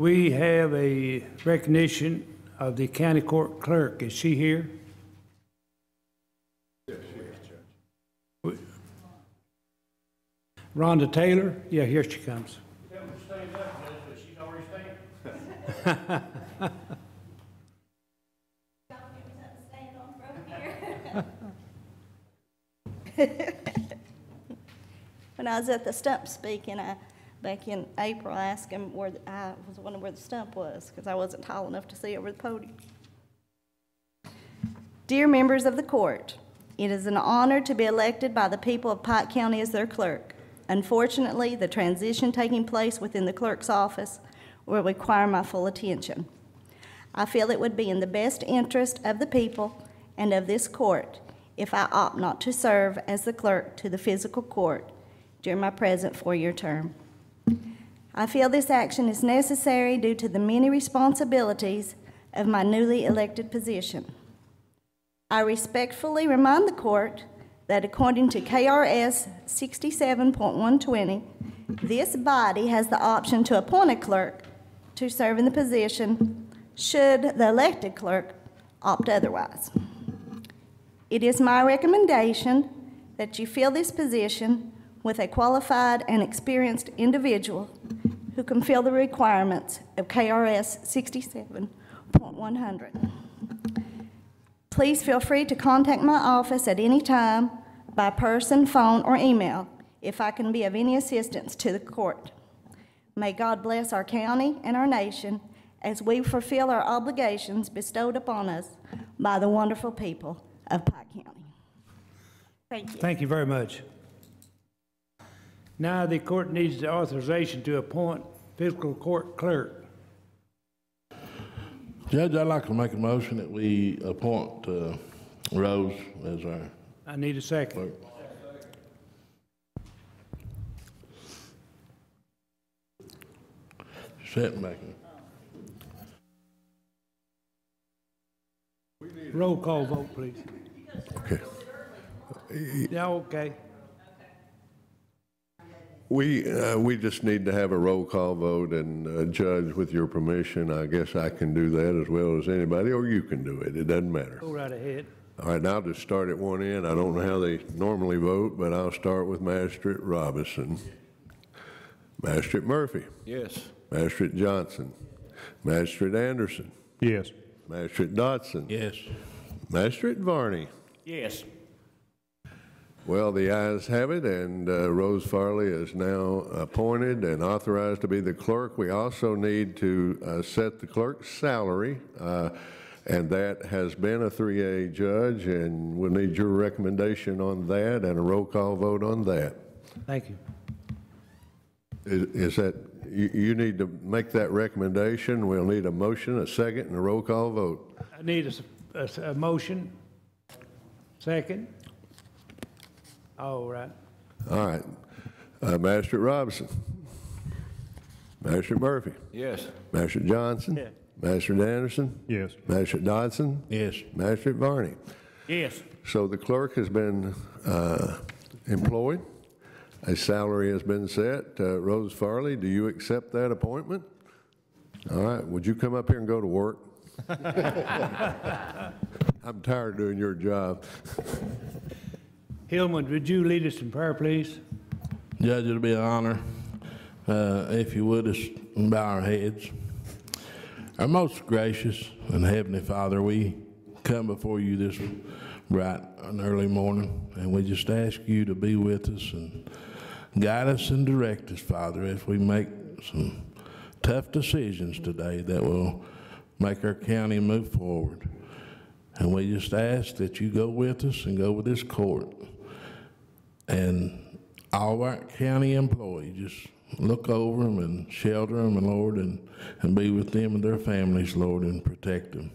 We have a recognition of the county court clerk. Is she here? Yes, she is, Judge. Rhonda Taylor? Yeah, here she comes. Tell her to stand up, Judge, but she's already standing. When I was at the stump speaking, back in April, I asked him I was wondering where the stump was because I wasn't tall enough to see over the podium. Dear members of the court, it is an honor to be elected by the people of Pike County as their clerk. Unfortunately, the transition taking place within the clerk's office will require my full attention. I feel it would be in the best interest of the people and of this court if I opt not to serve as the clerk to the fiscal court during my present four-year term. I feel this action is necessary due to the many responsibilities of my newly elected position. I respectfully remind the court that according to KRS 67.120, this body has the option to appoint a clerk to serve in the position should the elected clerk opt otherwise. It is my recommendation that you fill this position with a qualified and experienced individual who can fill the requirements of KRS 67.100. Please feel free to contact my office at any time by person, phone, or email if I can be of any assistance to the court. May God bless our county and our nation as we fulfill our obligations bestowed upon us by the wonderful people of Pike County. Thank you. Thank you very much. Now the court needs the authorization to appoint fiscal court clerk. Judge, I'd like to make a motion that we appoint Rose as our I need a second. clerk. Setmaker. Roll call vote, please. Okay. Yeah, okay. We just need to have a roll call vote, and Judge, with your permission, I guess I can do that as well as anybody, or you can do it. It doesn't matter. Go right ahead. All right, now I'll just start at one end. I don't know how they normally vote, but I'll start with Magistrate Robinson. Magistrate Murphy. Yes. Magistrate Johnson. Magistrate Anderson. Yes. Magistrate Dodson. Yes. Magistrate Varney. Yes. Well, the ayes have it, and Rose Farley is now appointed and authorized to be the clerk. We also need to set the clerk's salary, and that has been a 3A judge, and we'll need your recommendation on that and a roll call vote on that. Thank you. Is that, you need to make that recommendation. We'll need a motion, a second, and a roll call vote. I need a motion. Second. All right. All right. Magistrate Robinson. Magistrate Murphy. Yes. Magistrate Johnson. Yeah. Magistrate Anderson. Yes. Magistrate Dodson. Yes. Magistrate Varney. Yes. So the clerk has been employed. A salary has been set. Rose Farley, do you accept that appointment? All right. Would you come up here and go to work? I'm tired of doing your job. Hillman, would you lead us in prayer, please? Judge, it'll be an honor if you would just bow our heads. Our most gracious and heavenly Father, we come before you this bright and early morning, and we just ask you to be with us and guide us and direct us, Father, as we make some tough decisions today that will make our county move forward. And we just ask that you go with us and go with this court. And all of our county employees, just look over them and shelter them, and Lord, and be with them and their families, Lord, and protect them.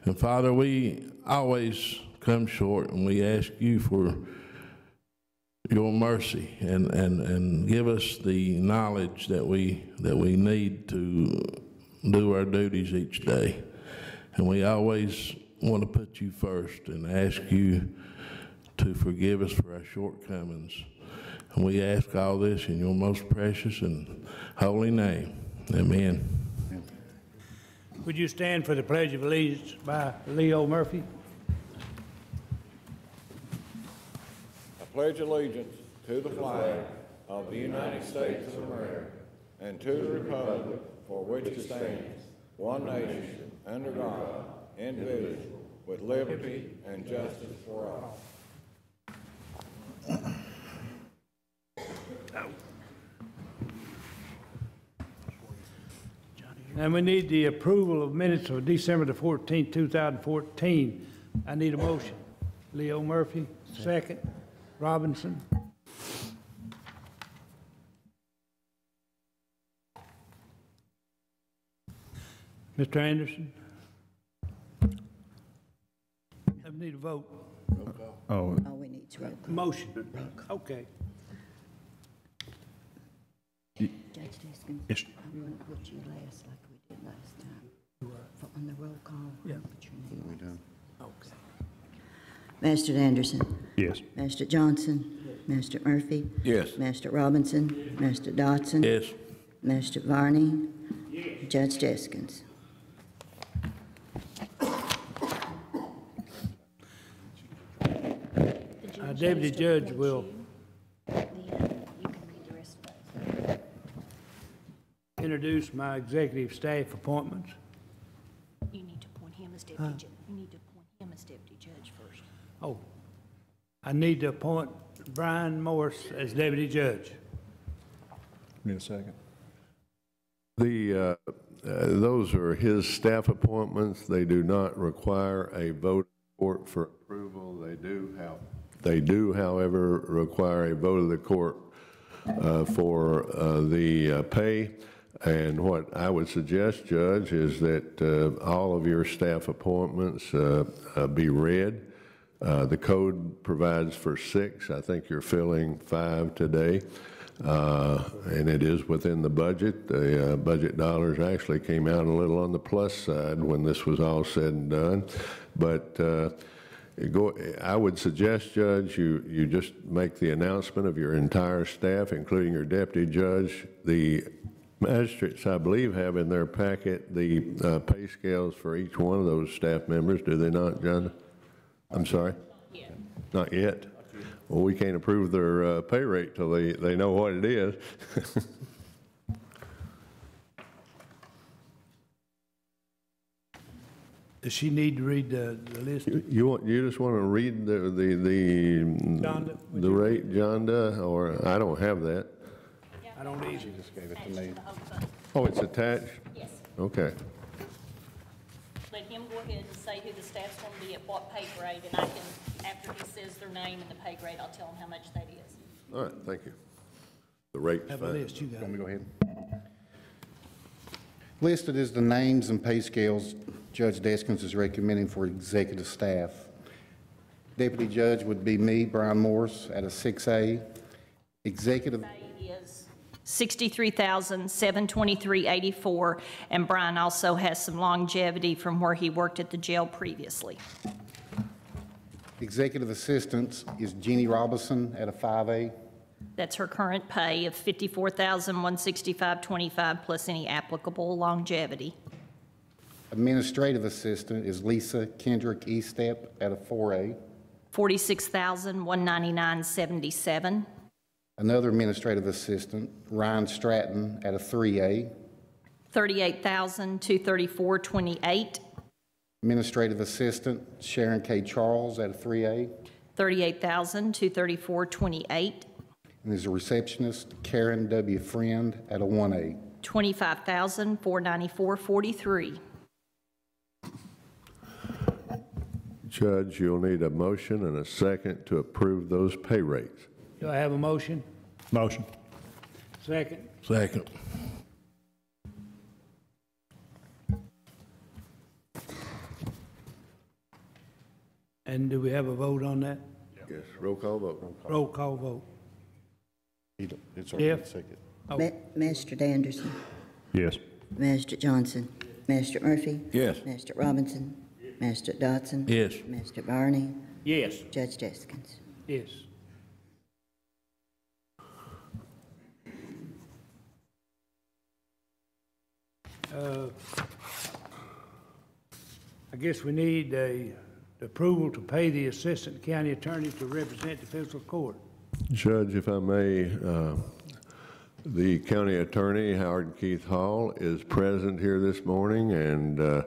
And Father, we always come short, and we ask you for your mercy and give us the knowledge that we need to do our duties each day. And we always want to put you first and ask you to forgive us for our shortcomings. And we ask all this in your most precious and holy name. Amen. Would you stand for the Pledge of Allegiance by Leo Murphy? I pledge allegiance to the flag of the United States of America and to the republic for which it stands, one nation, under God, indivisible, with liberty and justice for all. And we need the approval of minutes of December the 14th, 2014. I need a motion. Leo Murphy, second. Robinson. Mr. Anderson? I need a vote. Oh, Oh, we need to roll call. Motion. Okay. Judge Deskins, yes. I want to put you last like we did last time. On the roll call. Yeah. Put your name. We done. Okay. Master Anderson. Yes. Master Johnson. Master Murphy. Yes. Master Robinson. Master Dodson. Yes. Master Varney. Judge Deskins. Deputy Judge will introduce my executive staff appointments. You need to appoint him as deputy judge. You need to appoint him as deputy judge first. Oh, I need to appoint Brian Morris as deputy judge. Need a second? Those are his staff appointments. They do not require a vote of court for approval. They do, however, require a vote of the court for the pay. And what I would suggest, Judge, is that all of your staff appointments be read. The code provides for 6. I think you're filling 5 today. And it is within the budget. The budget dollars actually came out a little on the plus side when this was all said and done. But I would suggest, Judge, you just make the announcement of your entire staff, including your deputy judge. The magistrates, I believe, have in their packet the pay scales for each one of those staff members. Do they not, John? I'm sorry? Yeah. Not yet? Well, we can't approve their pay rate till they know what it is. Does she need to read the list? You just want to read the rate, Jonda, or I don't have that. I don't need you. Just gave it to me. Oh, it's attached? Yes. Okay. Let him go ahead and say who the staff's going to be at what pay grade, and I can, after he says their name and the pay grade, I'll tell him how much that is. All right, thank you. The rate's Have a fine. list, you got Want me it. to go ahead? Listed is the names and pay scales Judge Deskins is recommending for executive staff. Deputy Judge would be me, Brian Morris, at a 6A. Executive Pay is $63,723.84, and Brian also has some longevity from where he worked at the jail previously. Executive assistants is Jeannie Robinson at a 5A. That's her current pay of $54,165.25 plus any applicable longevity. Administrative assistant is Lisa Kendrick Estep at a 4A. $46,199.77. Another administrative assistant, Ryan Stratton at a 3A. $38,234.28. Administrative assistant, Sharon K. Charles at a 3A. $38,234.28. And there's a receptionist, Karen W. Friend at a 1A. $25,494.43. Judge, you'll need a motion and a second to approve those pay rates. Do I have a motion? Motion. Second? Second. And do we have a vote on that? Yes, roll call vote. Roll call vote. It's already Jeff? second. Oh. Master Anderson. Yes. Master Johnson. Master Murphy. Yes. Master Robinson. Master Dodson. Yes. Master Varney. Yes. Judge Deskins. Yes. I guess we need the approval to pay the assistant county attorney to represent the fiscal court. Judge, if I may, the county attorney, Howard Keith Hall, is present here this morning, and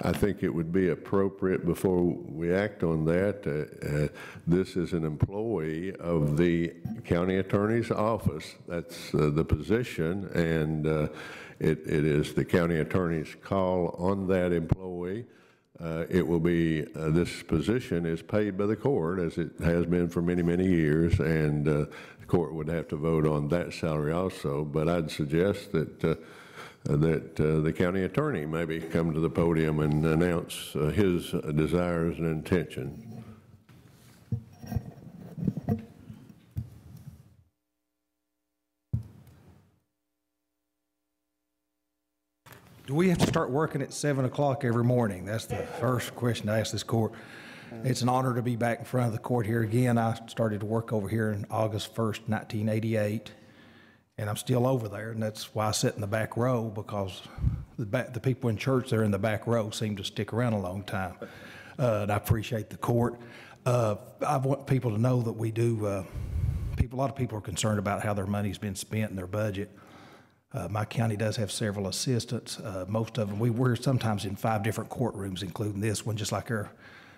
I think it would be appropriate before we act on that. This is an employee of the county attorney's office. That's the position, and it is the county attorney's call on that employee. It will be, this position is paid by the court, as it has been for many, many years, and the court would have to vote on that salary also. But I'd suggest that the county attorney maybe come to the podium and announce his desires and intentions. Do we have to start working at 7 o'clock every morning? That's the first question I ask this court. It's an honor to be back in front of the court here again. I started to work over here in August 1st, 1988, and I'm still over there, and that's why I sit in the back row, because the people in church there in the back row seem to stick around a long time. And I appreciate the court. I want people to know that we do, a lot of people are concerned about how their money's been spent in their budget. My county does have several assistants. Most of them, we're sometimes in 5 different courtrooms, including this one, just like our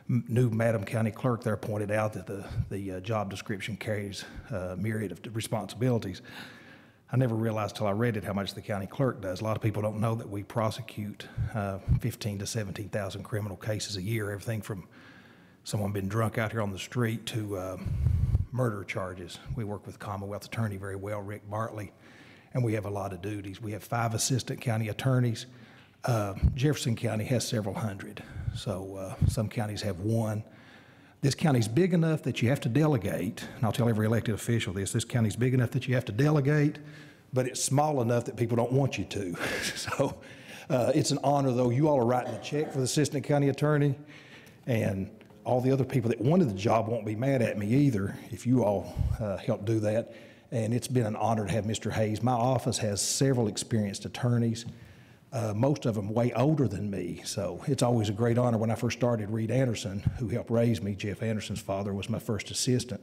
new Madam County Clerk there pointed out that the job description carries a myriad of responsibilities. I never realized till I read it how much the county clerk does. A lot of people don't know that we prosecute 15 to 17,000 criminal cases a year, everything from someone being drunk out here on the street to murder charges. We work with Commonwealth Attorney very well, Rick Bartley, and we have a lot of duties. We have 5 assistant county attorneys. Jefferson County has several hundred, so some counties have 1. This county's big enough that you have to delegate, and I'll tell every elected official this county's big enough that you have to delegate, but it's small enough that people don't want you to. So it's an honor, though. You all are writing a check for the assistant county attorney, and all the other people that wanted the job won't be mad at me either if you all help do that. And it's been an honor to have Mr. Hayes. My office has several experienced attorneys, most of them way older than me, so it's always a great honor. When I first started, Reed Anderson, who helped raise me, Jeff Anderson's father, was my first assistant.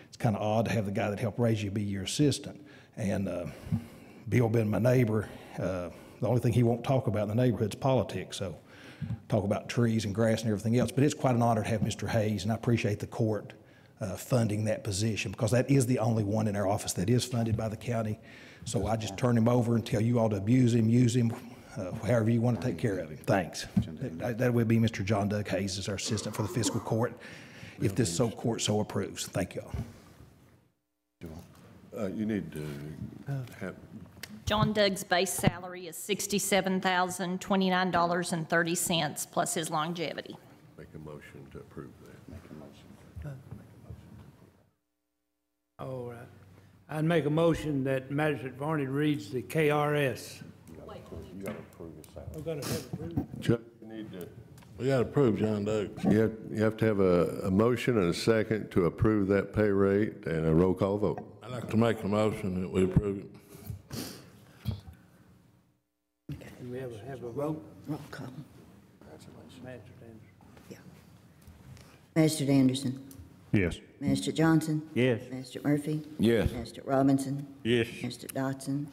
It's kind of odd to have the guy that helped raise you be your assistant. And Bill being my neighbor, the only thing he won't talk about in the neighborhood is politics, so talk about trees and grass and everything else. But it's quite an honor to have Mr. Hayes, and I appreciate the court funding that position, because that is the only one in our office that is funded by the county. So I just turn him over and tell you all to abuse him, use him, however you want to take care of him. Thanks. That would be Mr. John Doug Hayes as our assistant for the fiscal court, if this court so approves. Thank you all. You need to have... John Doug's base salary is $67,029.30 plus his longevity. Make a motion to approve that. Make a motion. All right. I'd make a motion that Magistrate Varney reads the KRS. You got to approve your salary. I've got to have it approved. Chuck, you need to... We got to approve John Doug. You have to have a motion and a second to approve that pay rate and a roll call vote. I'd like to make a motion that we approve it. Do we ever have a vote? Roll call. Magistrate Anderson. Yeah. Magistrate Anderson. Yes. Magistrate Johnson. Yes. Magistrate Murphy. Yes. Magistrate Robinson. Yes. Magistrate Dotson.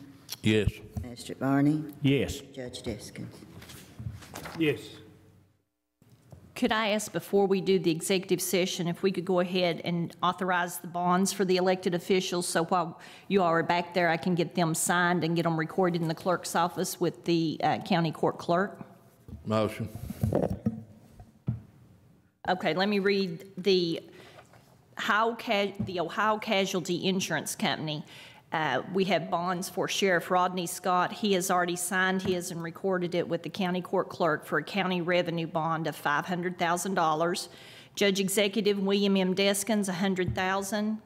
Yes. Magistrate Varney. Yes. Judge Deskins. Yes. Could I ask, before we do the executive session, if we could go ahead and authorize the bonds for the elected officials, so while you all are back there, I can get them signed and get them recorded in the clerk's office with the county court clerk? Motion. Okay, let me read the Ohio Casualty Insurance Company. We have bonds for Sheriff Rodney Scott. He has already signed his and recorded it with the county court clerk for a county revenue bond of $500,000. Judge Executive William M. Deskins, $100,000.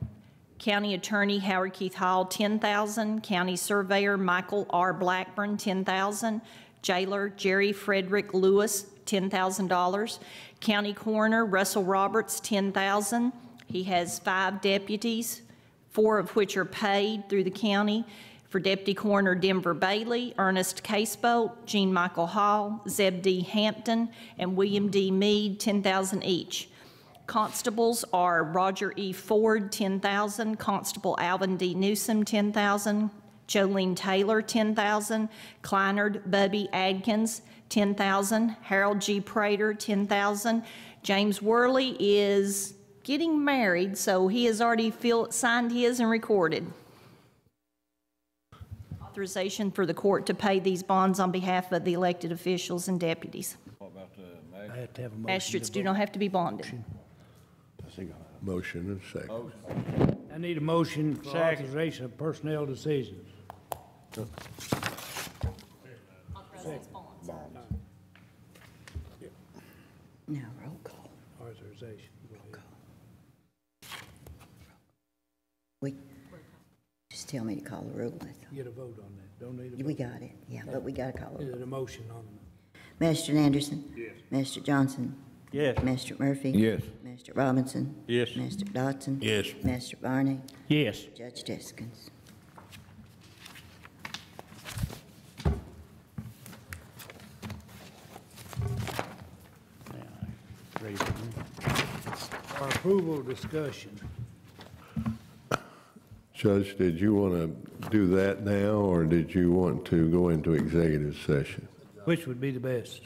County Attorney Howard Keith Hall, $10,000. County Surveyor Michael R. Blackburn, $10,000. Jailer Jerry Frederick Lewis, $10,000. County Coroner Russell Roberts, $10,000. He has 5 deputies, 4 of which are paid through the county. For Deputy Coroner Denver Bailey, Ernest Casebolt, Jean Michael Hall, Zeb D. Hampton, and William D. Meade, $10,000 each. Constables are Roger E. Ford, $10,000, Constable Alvin D. Newsom, $10,000, Jolene Taylor, $10,000, Kleinard Bubby Adkins, $10,000, Harold G. Prater, $10,000. James Worley is getting married, so he has already signed his and recorded. Authorization for the court to pay these bonds on behalf of the elected officials and deputies. What about the I have to have a motion. Magistrates do not have to be bonded. Motion and second. I need a motion for authorization of personnel decisions. Now, roll call. Authorization. Go ahead. We, just tell me to call the roll. That's all. Get a vote on that. Don't need a We vote. got it, yeah, but we got to call Is it. it a motion on them? Mr. Anderson? Yes. Mr. Johnson? Yes. Mr. Murphy? Yes. Mr. Robinson? Yes. Mr. Dodson? Yes. Mr. Barney? Yes. Judge Deskins? For approval, discussion. Judge, did you want to do that now, or did you want to go into executive session? Which would be the best?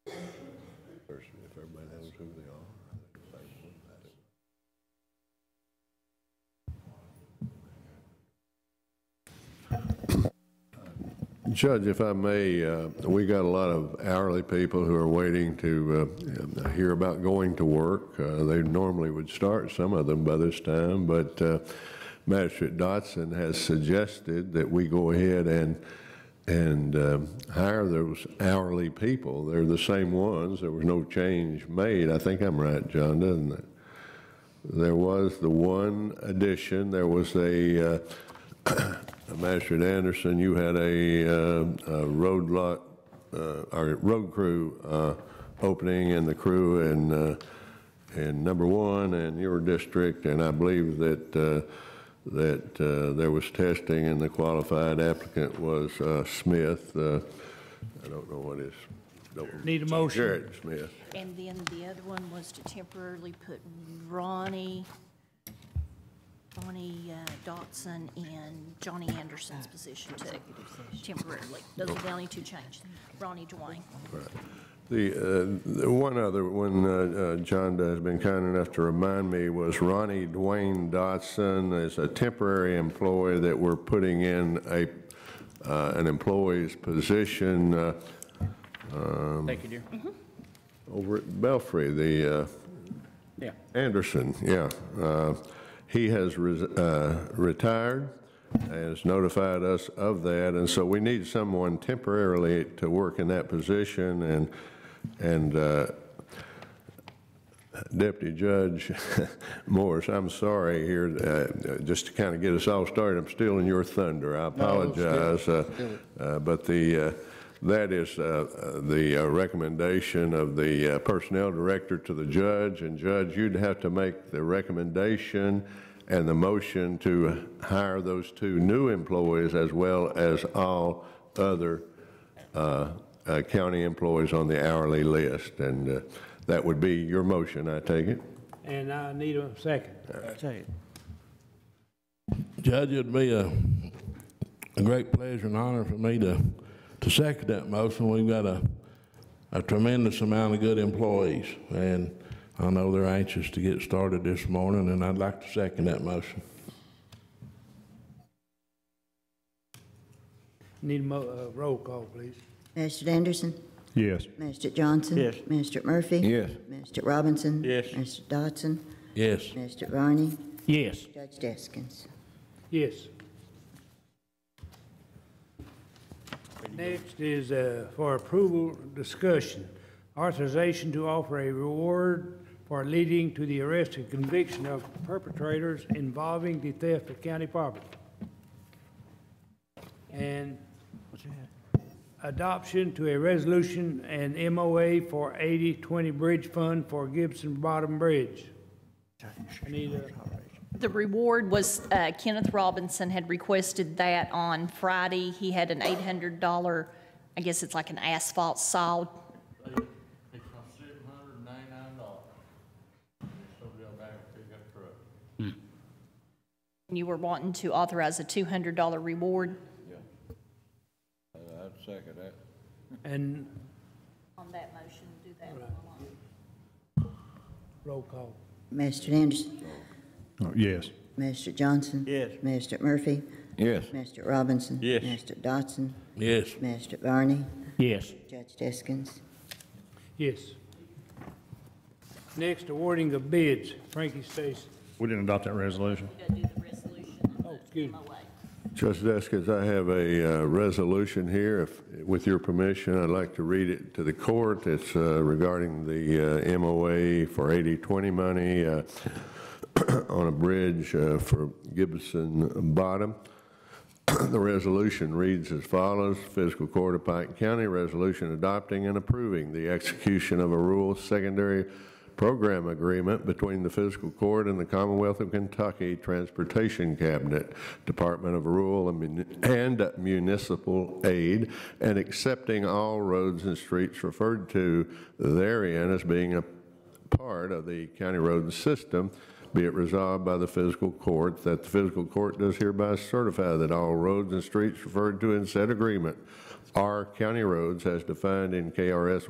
If everybody knows who they are. Judge, if I may, we got a lot of hourly people who are waiting to hear about going to work. They normally would start, some of them by this time, but Magistrate Dodson has suggested that we go ahead and hire those hourly people. They're the same ones. There was no change made. I think I'm right, John, doesn't it? There was the one addition. There was a Magistrate Anderson, you had a road crew opening in the crew in number one in your district, and I believe that there was testing, and the qualified applicant was Smith. I don't know what his. Need a motion. Jared Smith. And then the other one was to temporarily put Ronnie Dotson in Johnny Anderson's position too, temporarily. Those are the only two changes. Ronnie Dwayne. Right. The one other one John has been kind enough to remind me was Ronnie Dwayne Dotson is a temporary employee that we're putting in an employee's position Thank you, dear. over at Belfry, the Yeah. Anderson, yeah. He has retired, has notified us of that, and so we need someone temporarily to work in that position, and Deputy Judge Morris, I'm sorry here, just to kind of get us all started, I'm stealing your thunder, I apologize, but that is the recommendation of the personnel director to the judge, and Judge, you'd have to make the recommendation and the motion to hire those two new employees as well as all other county employees on the hourly list, and that would be your motion, I take it? And I need a second. Second. Judge, it'd be a great pleasure and honor for me to second that motion. We've got a tremendous amount of good employees, and I know they're anxious to get started this morning, and I'd like to second that motion. Need a roll call, please. Mr. Anderson? Yes. Mr. Johnson? Yes. Mr. Murphy? Yes. Mr. Robinson? Yes. Mr. Dodson? Yes. Mr. Barney? Yes. Judge Deskins? Yes. Next is for approval discussion. Authorization to offer a reward for leading to the arrest and conviction of perpetrators involving the theft of county property. And adoption to a resolution and MOA for 80/20 Bridge Fund for Gibson Bottom Bridge. I need a The reward was, Kenneth Robinson had requested that on Friday. He had an $800, I guess it's like an asphalt saw. It's $799. So they'll back pick up truck. You were wanting to authorize a $200 reward. I'd second that. and On that motion, do that. roll call. Mr. Anderson, Yes. Mr. Johnson. Yes. Mr. Murphy, Yes. Mr. Robinson. Yes. Mr. Dotson, Yes. Mr. Varney, Yes. Judge Deskins. Yes. Next, awarding of bids. Frankie Stacy. We didn't adopt that resolution. We gotta do the resolution and Oh, excuse me. MOA. Judge Deskins, I have a resolution here. With your permission, I'd like to read it to the court. It's regarding the MOA for 80/20 money on a bridge for Gibson Bottom. The resolution reads as follows. Fiscal Court of Pike County resolution adopting and approving the execution of a rural secondary program agreement between the Fiscal Court and the Commonwealth of Kentucky Transportation Cabinet, Department of Rural and Municipal Aid, and accepting all roads and streets referred to therein as being a part of the county road system. Be it resolved by the Fiscal Court that the Fiscal Court does hereby certify that all roads and streets referred to in said agreement are county roads as defined in KRS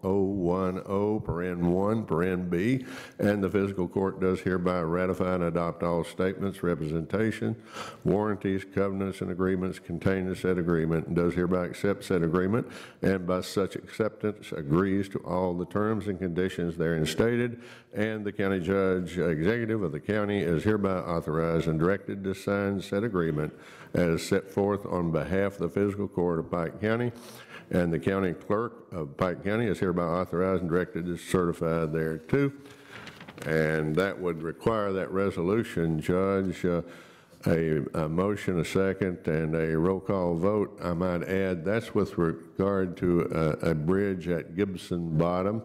178.010, paren 1, paren B, and the Fiscal Court does hereby ratify and adopt all statements, representation, warranties, covenants, and agreements contained in said agreement, and does hereby accept said agreement, and by such acceptance agrees to all the terms and conditions therein stated, and the county judge executive of the county is hereby authorized and directed to sign said agreement as set forth on behalf of the Fiscal Court of Pike County, and the county clerk of Pike County is hereby authorized and directed to certify thereto. And that would require that resolution, Judge, a motion, a second, and a roll call vote. I might add that's with regard to a bridge at Gibson Bottom,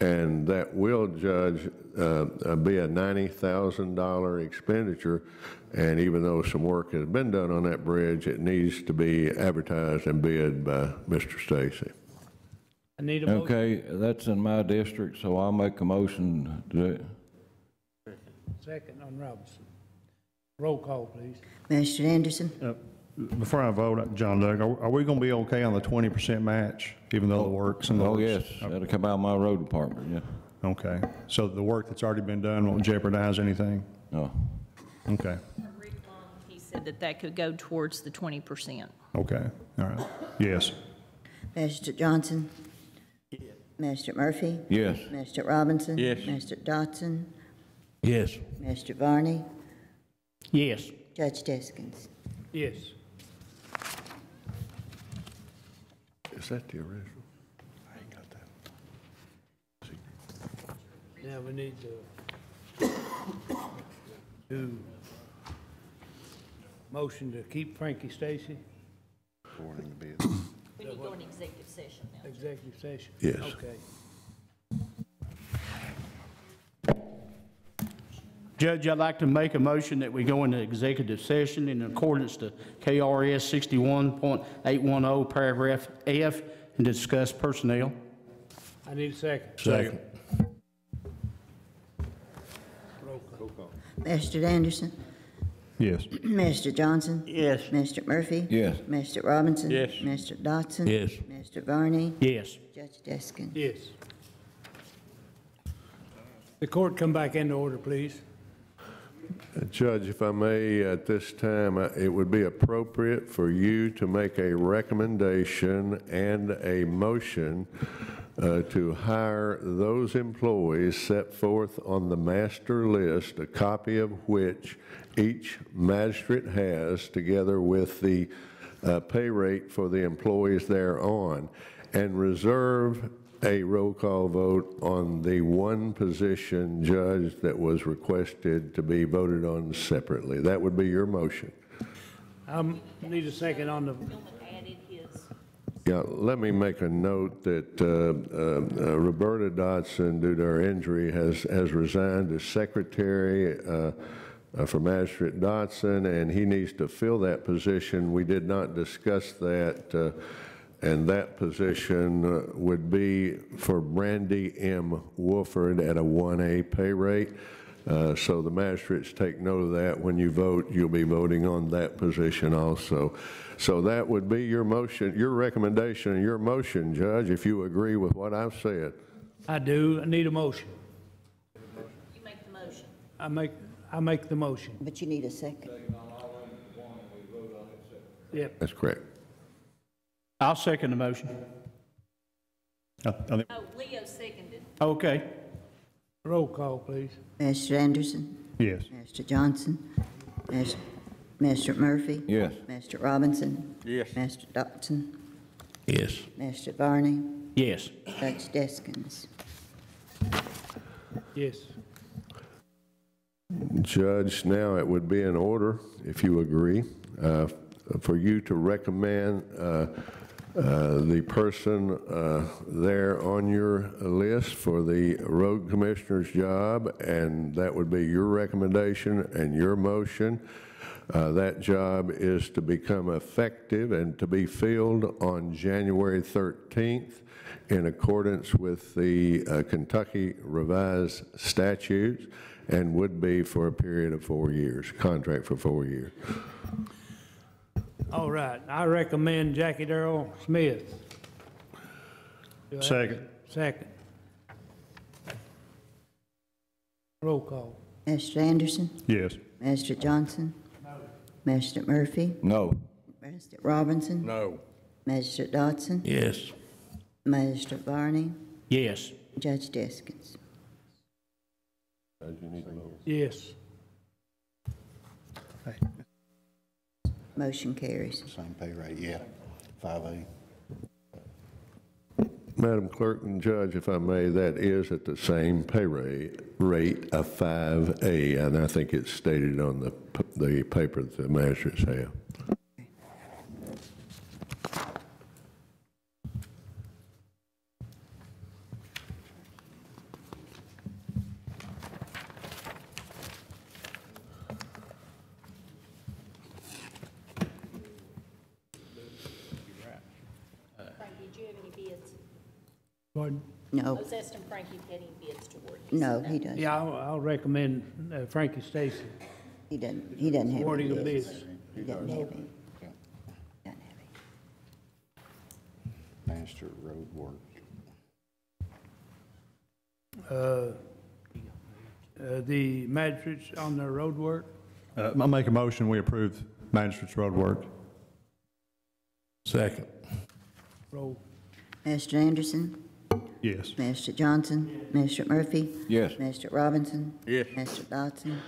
and that will, Judge, be a $90,000 expenditure. And even though some work has been done on that bridge, it needs to be advertised and bid by Mr. Stacy. I need a motion. Okay, that's in my district, so I'll make a motion to Second on Robinson. Roll call, please. Mr. Anderson, Before I vote, John Doug, are we going to be okay on the 20% match, even though the work's in the Oh, works? yes, that'll come out of my road department, yeah. Okay. So the work that's already been done won't jeopardize anything? No. Okay. He said that that could go towards the 20%. Okay. All right. Yes. Mr. Johnson. Mr. Murphy. Yes. Mr. Robinson. Yes. Mr. Dotson. Yes. Mr. Varney, Yes. Judge Deskins. Yes. Is that the original? I ain't got that. Now we need to do motion to keep Frankie Stacy, Awarding the bid. We need to go in executive session now. executive session. Yes. Okay. Judge, I'd like to make a motion that we go into executive session in accordance to KRS 61.810, paragraph F, and discuss personnel. I need a second. Second. Roll call. Mr. Anderson. Yes. Mr. Johnson. Yes. Mr. Murphy. Yes. Mr. Robinson. Yes. Mr. Dotson. Yes. Mr. Varney. Yes. Judge Deskins. Yes. The court come back into order, please. Judge, if I may, at this time, it would be appropriate for you to make a recommendation and a motion to hire those employees set forth on the master list, a copy of which each magistrate has, together with the pay rate for the employees thereon, and reserve a roll call vote on the one position, Judge, that was requested to be voted on separately. That would be your motion. Need a second on the, Gentleman added his Yeah, let me make a note that Roberta Dodson, due to her injury, has resigned as secretary for Magistrate Dodson, and he needs to fill that position. We did not discuss that, and that position would be for Brandy M. Wolford at a 1A pay rate. So the magistrates take note of that. When you vote, you'll be voting on that position also. So that would be your motion, your recommendation, and your motion, Judge, if you agree with what I've said. I do. I need a motion. You make the motion. I make the motion. But you need a second. Yep. That's correct. I'll second the motion. Oh, Leo seconded. Okay. Roll call, please. Master Anderson. Yes. Master Johnson. Master Murphy. Yes. Master Robinson. Yes. Master Dodson. Yes. Master Barney. Yes. Judge Deskins. Yes. Judge, now it would be in order, if you agree, for you to recommend the person there on your list for the road commissioner's job, and that would be your recommendation and your motion. That job is to become effective and to be filled on January 13th in accordance with the Kentucky Revised Statutes, and would be for a period of 4 years, contract for 4 years. All right. I recommend Jackie Darrell Smith. Second. Second. Roll call. Master Anderson. Yes. Master Johnson. Master Murphy. No. Master Robinson. No. Master Dodson. Yes. Master Barney. Yes. Judge Deskins. Yes. Motion carries. Same pay rate, yeah, 5A. Madam Clerk and Judge, if I may, that is at the same pay rate of 5A, and I think it's stated on the paper that the magistrates have. Frankie, did you have any bids? Pardon? I No, was asking Frankie if he had any bids toward. no, he doesn't. Yeah, I'll recommend Frankie Stacy. He doesn't have Awarding any of bids. bids. He doesn't have any. Doesn't have any. Master road work. The magistrates on their road work. I make a motion, we approve magistrate's road work. Second. Roll. Master Anderson. Yes. Master Johnson. Master Murphy. Yes. Master Robinson. Yes. Master Dodson.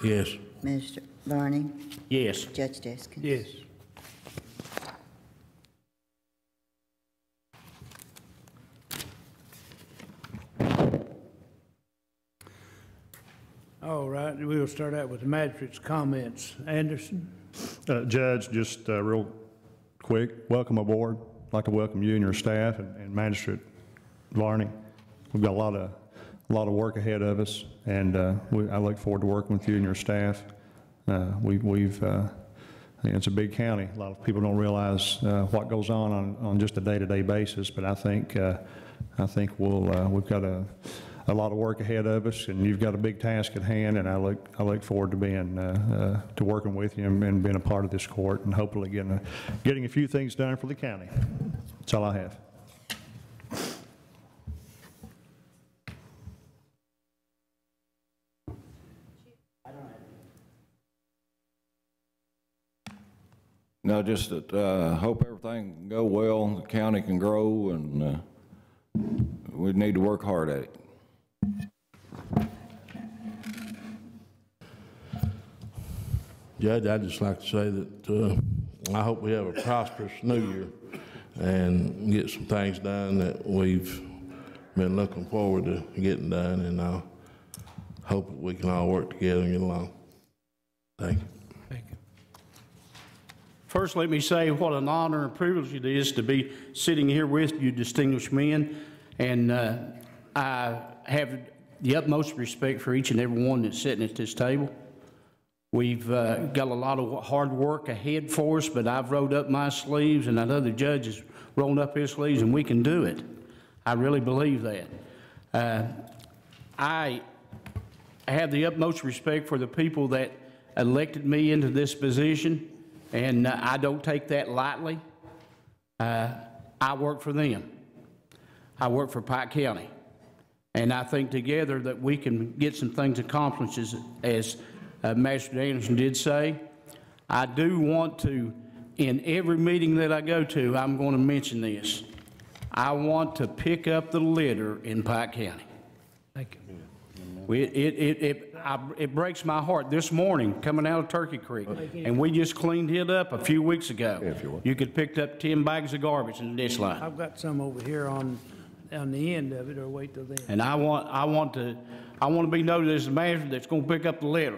Yes. Master Barney. Yes. Judge Deskins. Yes. All right, we'll start out with the magistrate's comments. Anderson? Judge, just real quick, welcome aboard. I'd like to welcome you and your staff and Magistrate Varney. We've got a lot of work ahead of us, and I look forward to working with you and your staff. It's a big county. A lot of people don't realize what goes on just a day-to-day basis, but I think we've got a lot of work ahead of us, and you've got a big task at hand, and I look forward to being to working with you and being a part of this court, and hopefully getting a few things done for the county. That's all I have. No, just that, hope everything can go well, the county can grow, and we need to work hard at it. Judge, I'd just like to say that I hope we have a prosperous new year and get some things done that we've been looking forward to getting done, and I hope that we can all work together and get along. Thank you. Thank you. First, let me say what an honor and privilege it is to be sitting here with you, distinguished men, and I have the utmost respect for each and every one that's sitting at this table. We've got a lot of hard work ahead for us, but I've rolled up my sleeves, and that other judge has rolled up his sleeves, and we can do it. I really believe that. I have the utmost respect for the people that elected me into this position, and I don't take that lightly. I work for them. I work for Pike County. And I think together that we can get some things accomplished, as Master Anderson did say. I do want to, in every meeting that I go to, I'm going to mention this. I want to pick up the litter in Pike County. Thank you. It breaks my heart. This morning, coming out of Turkey Creek, and we just cleaned it up a few weeks ago. You could pick up 10 bags of garbage in the ditch line. I've got some over here on the end of it, or wait till then. And I want to be noted as the manager that's going to pick up the litter.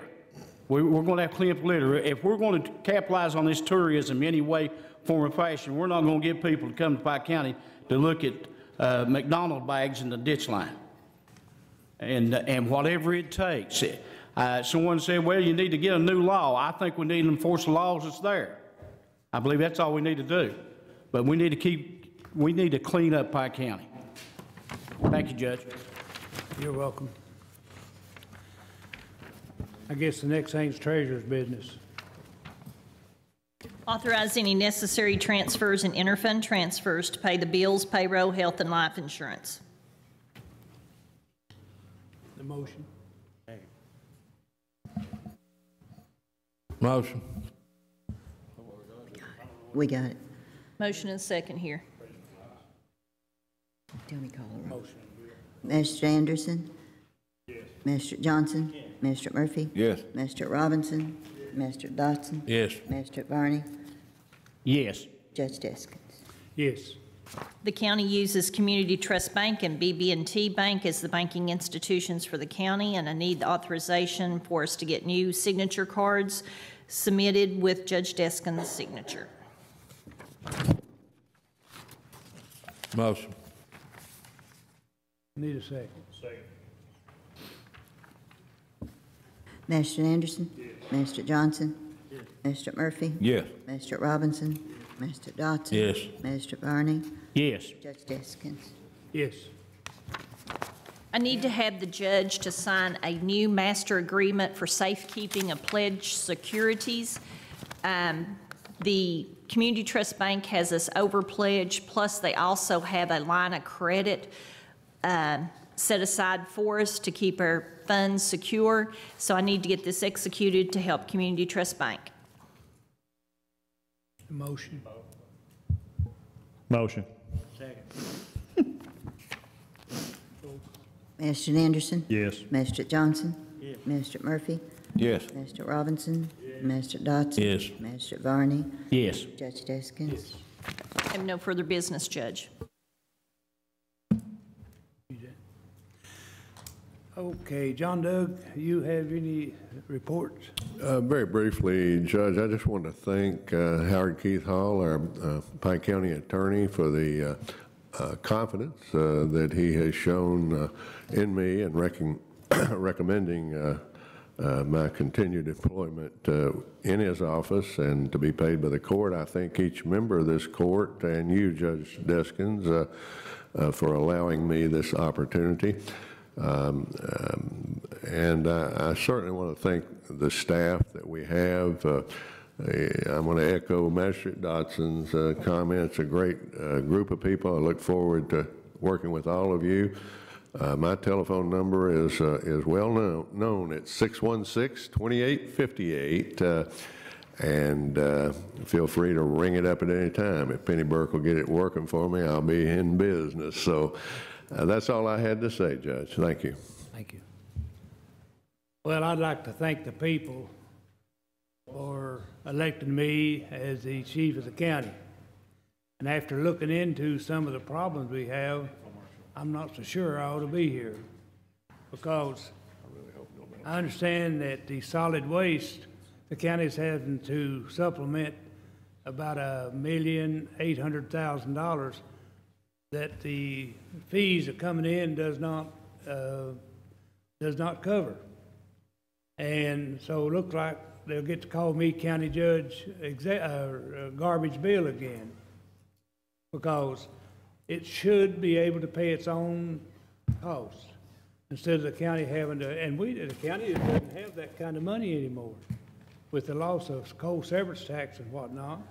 We're going to have to clean up the litter. If we're going to capitalize on this tourism in any way, form, or fashion, we're not going to get people to come to Pike County to look at McDonald's bags in the ditch line. And whatever it takes. Someone said, well, you need to get a new law. I think we need to enforce the laws that's there. I believe that's all we need to do. But we need to clean up Pike County. Thank you, Judge. You're welcome. I guess the next thing's treasurer's business. Authorize any necessary transfers and interfund transfers to pay the bills, payroll, health, and life insurance. The motion. Motion. We got it. Motion and second here. Tony, call the roll. Mr. Anderson? Yes. Mr. Johnson? Yes. Mr. Murphy? Yes. Mr. Robinson? Mr. Dotson? Yes. Mr. Barney? Yes. Judge Deskins? Yes. The county uses Community Trust Bank and BB&T Bank as the banking institutions for the county, and I need the authorization for us to get new signature cards submitted with Judge Deskins' signature. Motion. Need a second. Mr. Anderson? Yes. Mr. Johnson? Yes. Mr. Murphy? Yes. Mr. Robinson? Mr. Dotson? Yes. Mr. Barney? Yes. Judge Deskins? Yes. I need to have the judge to sign a new master agreement for safekeeping of pledged securities. The Community Trust Bank has us over pledged, plus they also have a line of credit set aside for us to keep our funds secure. So I need to get this executed to help Community Trust Bank. Motion. Motion. Second. Mr. Anderson? Yes. Mr. Johnson? Yes. Mr. Murphy? Yes. Mr. Robinson? Yes. Mr. Dotson? Yes. Mr. Barney? Yes. Judge Deskins? Yes. I have no further business, Judge. Okay, John Doug, you have any reports? Very briefly, Judge, I just want to thank Howard Keith Hall, our Pike County attorney, for the confidence that he has shown in me and recommending my continued employment in his office and to be paid by the court. I thank each member of this court and you, Judge Deskins, for allowing me this opportunity. And I certainly want to thank the staff that we have. I'm going to echo Magistrate Dotson's comments. A great group of people. I look forward to working with all of you. My telephone number is well known. It's 616-2858. And feel free to ring it up at any time. If Penny Burke will get it working for me, I'll be in business. So that's all I had to say, Judge. Thank you. Thank you. Well, I'd like to thank the people for electing me as the chief of the county. And after looking into some of the problems we have, I'm not so sure I ought to be here, because I understand that the solid waste, the county's having to supplement about $1,800,000 that the fees are coming in does not cover. And so it looks like they'll get to call me county judge garbage bill again, because it should be able to pay its own costs instead of the county having to, and the county doesn't have that kind of money anymore with the loss of coal severance tax and whatnot.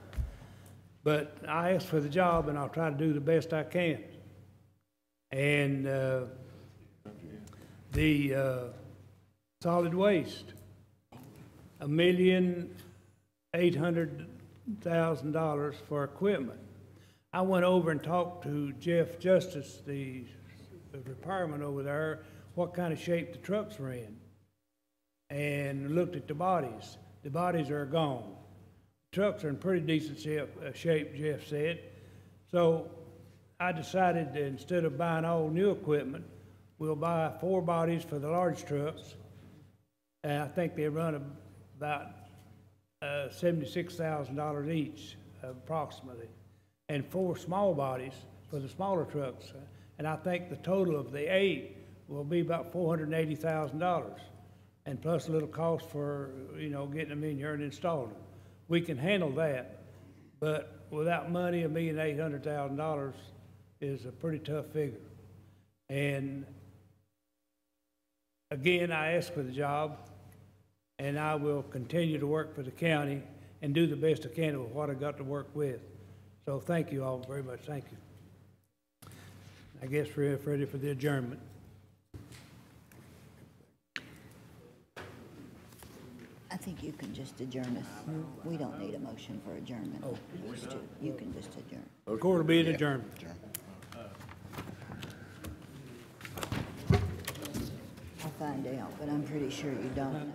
But I asked for the job, and I'll try to do the best I can. And the solid waste, $1,800,000 for equipment. I went over and talked to Jeff Justice, the repairman over there, what kind of shape the trucks were in, and looked at the bodies. The bodies are gone. Trucks are in pretty decent shape, Jeff said. So I decided that instead of buying all new equipment, we'll buy 4 bodies for the large trucks, and I think they run about $76,000 each, approximately, and 4 small bodies for the smaller trucks. And I think the total of the 8 will be about $480,000, and plus a little cost for, getting them in here and installing them. We can handle that, but without money, $1,800,000 is a pretty tough figure. And again, I asked for the job, and I will continue to work for the county and do the best I can with what I got to work with. So thank you all very much. Thank you. I guess we're ready for the adjournment. I think you can just adjourn us. We don't need a motion for adjournment. Oh. You can just adjourn. The court will be in adjournment. I'll find out, but I'm pretty sure you don't.